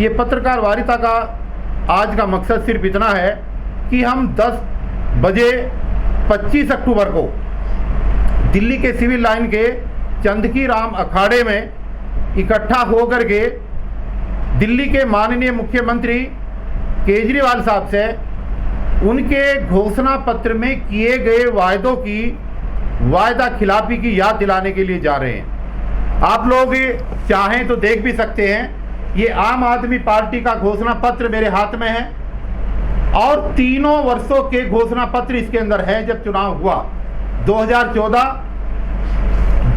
ये पत्रकार वार्ता का आज का मकसद सिर्फ इतना है कि हम 10 बजे 25 अक्टूबर को दिल्ली के सिविल लाइन के चंदकी राम अखाड़े में इकट्ठा होकर के दिल्ली के माननीय मुख्यमंत्री केजरीवाल साहब से उनके घोषणा पत्र में किए गए वायदों की वायदा खिलाफी की याद दिलाने के लिए जा रहे हैं। आप लोग चाहें तो देख भी सकते हैं, ये आम आदमी पार्टी का घोषणा पत्र मेरे हाथ में है और 3 वर्षों के घोषणा पत्र इसके अंदर है। जब चुनाव हुआ 2014,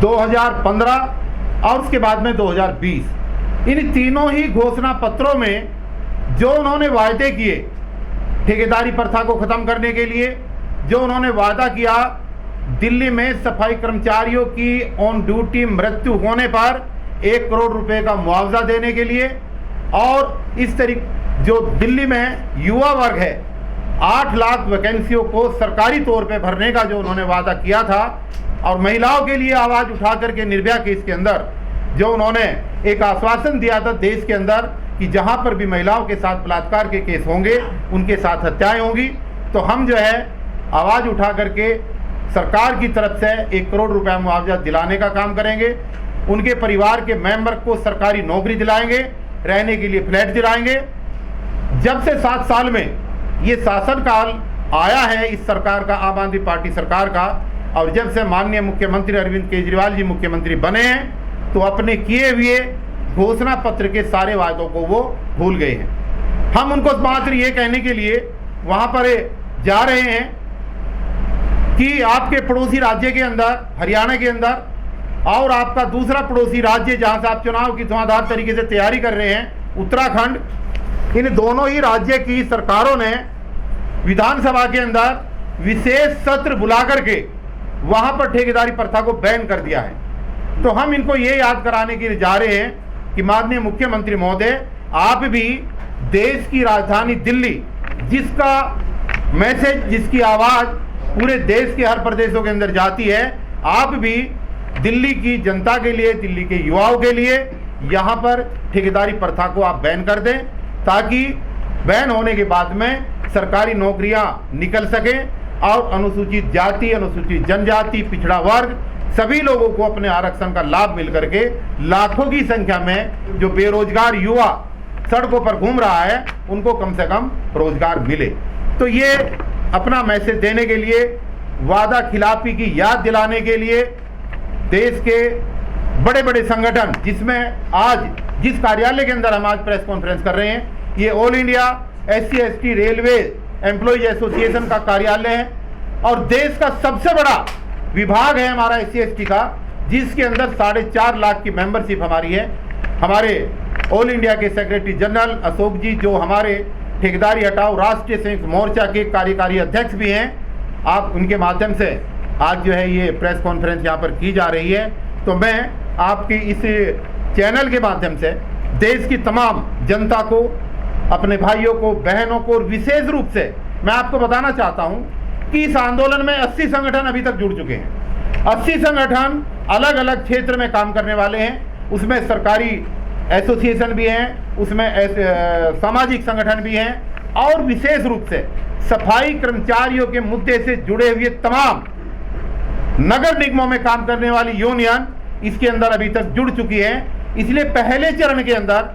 2015 और उसके बाद में 2020, इन तीनों ही घोषणा पत्रों में जो उन्होंने वायदे किए ठेकेदारी प्रथा को खत्म करने के लिए, जो उन्होंने वादा किया दिल्ली में सफाई कर्मचारियों की ऑन ड्यूटी मृत्यु होने पर 1 करोड़ रुपए का मुआवजा देने के लिए, और इस तरीके जो दिल्ली में युवा वर्ग है 8 लाख वैकेंसियों को सरकारी तौर पे भरने का जो उन्होंने वादा किया था, और महिलाओं के लिए आवाज उठा करके निर्भया केस के अंदर जो उन्होंने एक आश्वासन दिया था देश के अंदर कि जहां पर भी महिलाओं के साथ बलात्कार के केस होंगे उनके साथ हत्याएं होंगी, तो हम जो है आवाज उठा करके सरकार की तरफ से 1 करोड़ रुपया मुआवजा दिलाने का काम करेंगे। उनके परिवार के मेंबर को सरकारी नौकरी दिलाएंगे, रहने के लिए फ्लैट दिलाएंगे। जब से 7 साल में ये शासनकाल आया है इस सरकार का, आम आदमी पार्टी सरकार का, और जब से माननीय मुख्यमंत्री अरविंद केजरीवाल जी मुख्यमंत्री बने हैं तो अपने किए हुए घोषणा पत्र के सारे वायदों को वो भूल गए हैं। हम उनको मात्र ये कहने के लिए वहां पर जा रहे हैं कि आपके पड़ोसी राज्य के अंदर, हरियाणा के अंदर, और आपका दूसरा पड़ोसी राज्य जहां से आप चुनाव की धुआंधार तरीके से तैयारी कर रहे हैं, उत्तराखंड, इन दोनों ही राज्य की सरकारों ने विधानसभा के अंदर विशेष सत्र बुला करके वहां पर ठेकेदारी प्रथा को बैन कर दिया है। तो हम इनको ये याद कराने के लिए जा रहे हैं कि माननीय मुख्यमंत्री महोदय, आप भी देश की राजधानी दिल्ली, जिसका मैसेज, जिसकी आवाज पूरे देश के हर प्रदेशों के अंदर जाती है, आप भी दिल्ली की जनता के लिए, दिल्ली के युवाओं के लिए यहाँ पर ठेकेदारी प्रथा को आप बैन कर दें, ताकि बैन होने के बाद में सरकारी नौकरियां निकल सकें और अनुसूचित जाति, अनुसूचित जनजाति, पिछड़ा वर्ग, सभी लोगों को अपने आरक्षण का लाभ मिल करके लाखों की संख्या में जो बेरोजगार युवा सड़कों पर घूम रहा है उनको कम से कम रोजगार मिले। तो ये अपना मैसेज देने के लिए, वादा खिलाफी की याद दिलाने के लिए देश के बड़े बड़े संगठन, जिसमें आज जिस कार्यालय के अंदर हम आज प्रेस कॉन्फ्रेंस कर रहे हैं, ये all India SC/ST railway employees association का कार्यालय है और देश का सबसे बड़ा विभाग है हमारा SC/ST का, जिसके अंदर 4.5 लाख की मेंबरशिप हमारी है। हमारे ऑल इंडिया के सेक्रेटरी जनरल अशोक जी, जो हमारे ठेकेदारी हटाओ राष्ट्रीय संयुक्त मोर्चा के कार्यकारी अध्यक्ष भी हैं, आप उनके माध्यम से आज जो है ये प्रेस कॉन्फ्रेंस यहाँ पर की जा रही है। तो मैं आपकी इस चैनल के माध्यम से देश की तमाम जनता को, अपने भाइयों को, बहनों को, और विशेष रूप से मैं आपको बताना चाहता हूं कि इस आंदोलन में 80 संगठन अभी तक जुड़ चुके हैं। 80 संगठन अलग अलग क्षेत्र में काम करने वाले हैं, उसमें सरकारी एसोसिएशन भी हैं, उसमें सामाजिक संगठन भी हैं, और विशेष रूप से सफाई कर्मचारियों के मुद्दे से जुड़े हुए तमाम नगर निगमों में काम करने वाली यूनियन इसके अंदर अभी तक जुड़ चुकी है। इसलिए पहले चरण के अंदर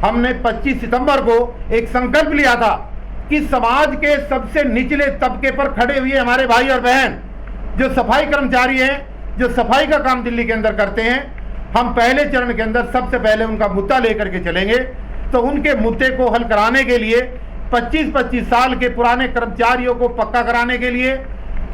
हमने 25 सितंबर को एक संकल्प लिया था कि समाज के सबसे निचले तबके पर खड़े हुए हमारे भाई और बहन जो सफाई कर्मचारी हैं, जो सफाई का काम दिल्ली के अंदर करते हैं, हम पहले चरण के अंदर सबसे पहले उनका मुद्दा लेकर के चलेंगे। तो उनके मुद्दे को हल कराने के लिए 25-25 साल के पुराने कर्मचारियों को पक्का कराने के लिए,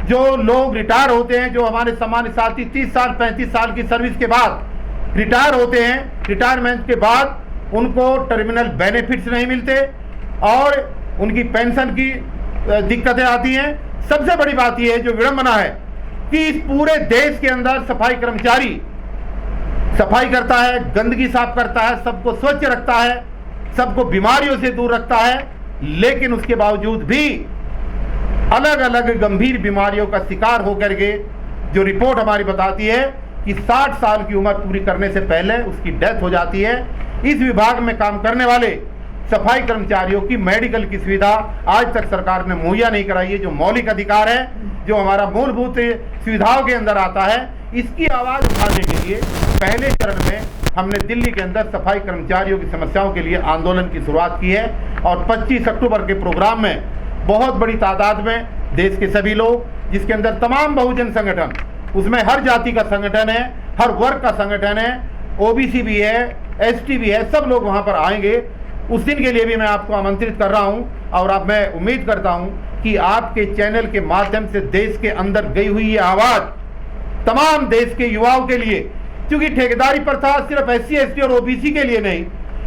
जो लोग रिटायर होते हैं, जो हमारे सामान्य साथी 30 साल 35 साल की सर्विस के बाद रिटायर होते हैं, रिटायरमेंट के बाद उनको टर्मिनल बेनिफिट्स नहीं मिलते और उनकी पेंशन की दिक्कतें आती हैं। सबसे बड़ी बात यह है, जो विडंबना है, कि इस पूरे देश के अंदर सफाई कर्मचारी सफाई करता है, गंदगी साफ करता है, सबको स्वच्छ रखता है, सबको बीमारियों से दूर रखता है, लेकिन उसके बावजूद भी अलग अलग गंभीर बीमारियों का शिकार होकर के जो रिपोर्ट हमारी बताती है कि 60 साल की उम्र पूरी करने से पहले उसकी डेथ हो जाती है। इस विभाग में काम करने वाले सफाई कर्मचारियों की मेडिकल की सुविधा आज तक सरकार ने मुहैया नहीं कराई है, जो मौलिक अधिकार है, जो हमारा मूलभूत सुविधाओं के अंदर आता है। इसकी आवाज़ उठाने के लिए पहले चरण में हमने दिल्ली के अंदर सफाई कर्मचारियों की समस्याओं के लिए आंदोलन की शुरुआत की है और 25 अक्टूबर के प्रोग्राम में बहुत बड़ी तादाद में देश के सभी लोग, जिसके अंदर तमाम बहुजन संगठन, उसमें हर जाति का संगठन है, हर वर्ग का संगठन है, ओबीसी भी है, एसटी भी है, सब लोग वहां पर आएंगे। उस दिन के लिए भी मैं आपको आमंत्रित कर रहा हूं और अब मैं उम्मीद करता हूं कि आपके चैनल के माध्यम से देश के अंदर गई हुई ये आवाज़ तमाम देश के युवाओं के लिए, क्योंकि ठेकेदारी प्रथा सिर्फ SC ST और ओबीसी के लिए नहीं,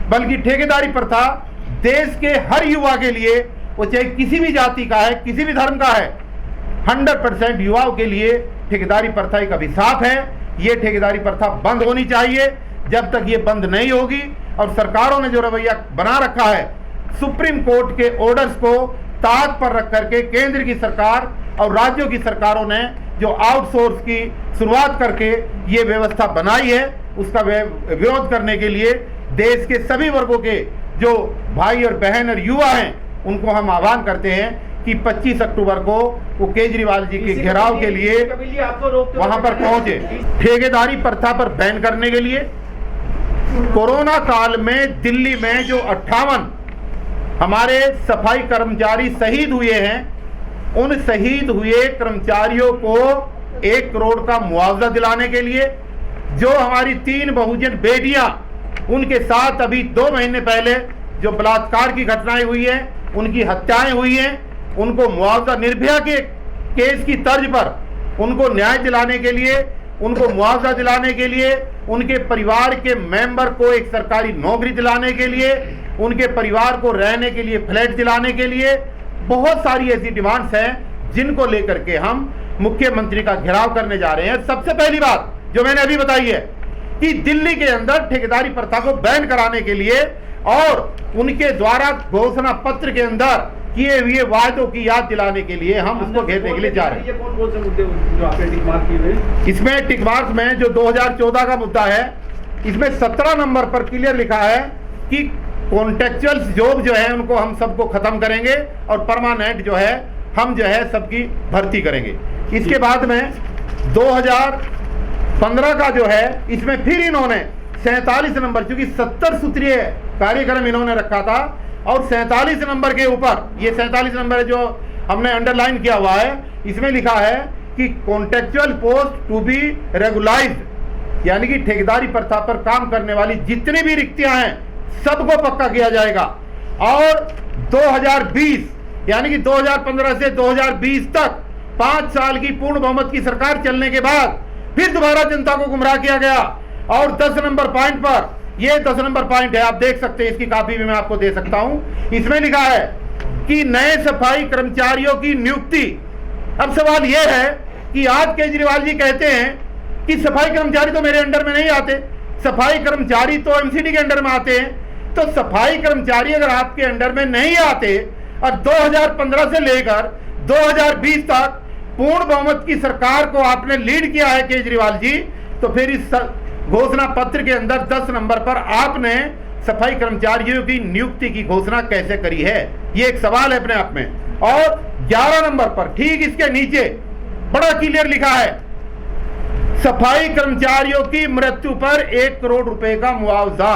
बल्कि ठेकेदारी प्रथा देश के हर युवा के लिए, वो चाहे किसी भी जाति का है, किसी भी धर्म का है, 100% युवाओं के लिए ठेकेदारी प्रथा एक अभिशाप है। ये ठेकेदारी प्रथा बंद होनी चाहिए। जब तक ये बंद नहीं होगी और सरकारों ने जो रवैया बना रखा है, सुप्रीम कोर्ट के ऑर्डर्स को ताक पर रख करके केंद्र की सरकार और राज्यों की सरकारों ने जो आउटसोर्स की शुरुआत करके ये व्यवस्था बनाई है, उसका विरोध करने के लिए देश के सभी वर्गों के जो भाई और बहन और युवा हैं, उनको हम आह्वान करते हैं कि 25 अक्टूबर को वो केजरीवाल जी के घेराव के लिए वहां पर पहुंचे। ठेकेदारी प्रथा पर बैन करने के लिए कोरोना काल में दिल्ली में जो 58 हमारे सफाई कर्मचारी शहीद हुए हैं, उन शहीद हुए कर्मचारियों को 1 करोड़ का मुआवजा दिलाने के लिए, जो हमारी 3 बहुजन बेटियां, उनके साथ अभी 2 महीने पहले जो बलात्कार की घटनाएं हुई है, उनकी हत्याएं हुई हैं, उनको मुआवजा निर्भया के केस की तर्ज पर उनको न्याय दिलाने के लिए, उनको मुआवजा दिलाने के लिए, उनके परिवार के मेंबर को एक सरकारी नौकरी दिलाने के लिए, उनके परिवार को रहने के लिए फ्लैट दिलाने के लिए बहुत सारी ऐसी डिमांड्स हैं जिनको लेकर के हम मुख्यमंत्री का घेराव करने जा रहे हैं। सबसे पहली बात जो मैंने अभी बताई है कि दिल्ली के अंदर ठेकेदारी प्रथा को बैन कराने के लिए और उनके द्वारा घोषणा पत्र के अंदर किए हुए वायदों की याद दिलाने के लिए हम उसको घेरने के लिए जा रहे हैं। ये कौन से मुद्दे जो आपने टिक मार्क किए हुए? इसमें टिक मार्क में जो 2014 का मुद्दा है, इसमें 17 नंबर पर क्लियर लिखा है कि कॉन्ट्रेक्चुअल जॉब जो है उनको हम सबको खत्म करेंगे और परमानेंट जो है हम जो है सबकी भर्ती करेंगे। इसके बाद में 2015 का जो है, इसमें फिर इन्होंने 47 नंबर, चूंकि 70 सूत्रीय कार्यक्रम इन्होंने रखा था और 47 नंबर के ऊपर, ये 47 नंबर जो हमने अंडरलाइन किया हुआ है, इसमें लिखा है कि कॉन्ट्रेक्चुअल पोस्ट टू बी रेगुलाइज्ड, यानी कि ठेकेदारी प्रथा पर काम करने वाली जितनी भी रिक्तियां हैं सबको पक्का किया जाएगा। और 2020 यानी कि 2015 से 2020 तक 5 साल की पूर्ण बहुमत की सरकार चलने के बाद फिर दोबारा जनता को गुमराह किया गया। और 10 नंबर पॉइंट पर, ये 10 नंबर पॉइंट है, आप देख सकते हैं, इसकी कॉपी भी मैं आपको दे सकता हूं। इसमें लिखा है कि नए सफाई कर्मचारियों की नियुक्ति। अब सवाल यह है कि आज केजरीवाल जी कहते हैं कि सफाई कर्मचारी तो मेरे अंडर में नहीं आते, सफाई कर्मचारी तो एमसीडी के अंडर में आते हैं। तो सफाई कर्मचारी अगर आपके अंडर में नहीं आते और 2015 से लेकर 2020 तक पूर्ण बहुमत की सरकार को आपने लीड किया है केजरीवाल जी, तो फिर इस घोषणा पत्र के अंदर 10 नंबर पर आपने सफाई कर्मचारियों की नियुक्ति की घोषणा कैसे करी है? ये एक सवाल है अपने आप में। और 11 नंबर पर ठीक इसके नीचे बड़ा क्लियर लिखा है, सफाई कर्मचारियों की मृत्यु पर 1 करोड़ रुपए का मुआवजा,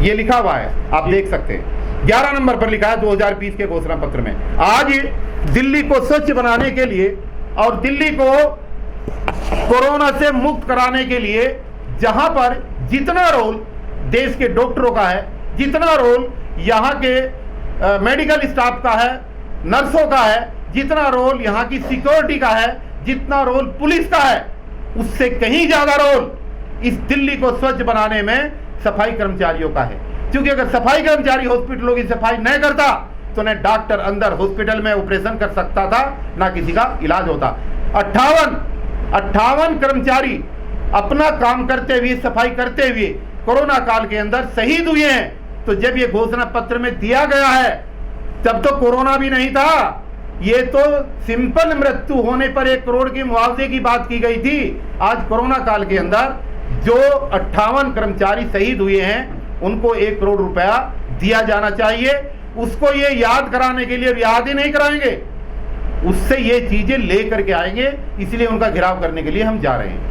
ये लिखा हुआ है, आप देख सकते हैं। 11 नंबर पर लिखा है 2020 के घोषणा पत्र में। आज दिल्ली को स्वच्छ बनाने के लिए और दिल्ली को कोरोना से मुक्त कराने के लिए जहां पर जितना रोल देश के डॉक्टरों का है, जितना रोल यहाँ के मेडिकल स्टाफ का है, नर्सों का है, जितना रोल यहाँ की सिक्योरिटी का है, जितना रोल पुलिस का है, उससे कहीं ज्यादा रोल इस दिल्ली को स्वच्छ बनाने में सफाई कर्मचारियों का है। क्योंकि अगर सफाई कर्मचारी हॉस्पिटलों की सफाई नहीं करता तो न डॉक्टर अंदर हॉस्पिटल में ऑपरेशन कर सकता था, ना किसी का इलाज होता। 58 कर्मचारी अपना काम करते हुए, सफाई करते हुए कोरोना काल के अंदर शहीद हुए हैं। तो जब ये घोषणा पत्र में दिया गया है तब तो कोरोना भी नहीं था, ये तो सिंपल मृत्यु होने पर 1 करोड़ की मुआवजे की बात की गई थी। आज कोरोना काल के अंदर जो 58 कर्मचारी शहीद हुए हैं उनको 1 करोड़ रुपया दिया जाना चाहिए। उसको ये याद कराने के लिए याद ही नहीं कराएंगे, उससे ये चीजें लेकर के आएंगे, इसलिए उनका घेराव करने के लिए हम जा रहे हैं।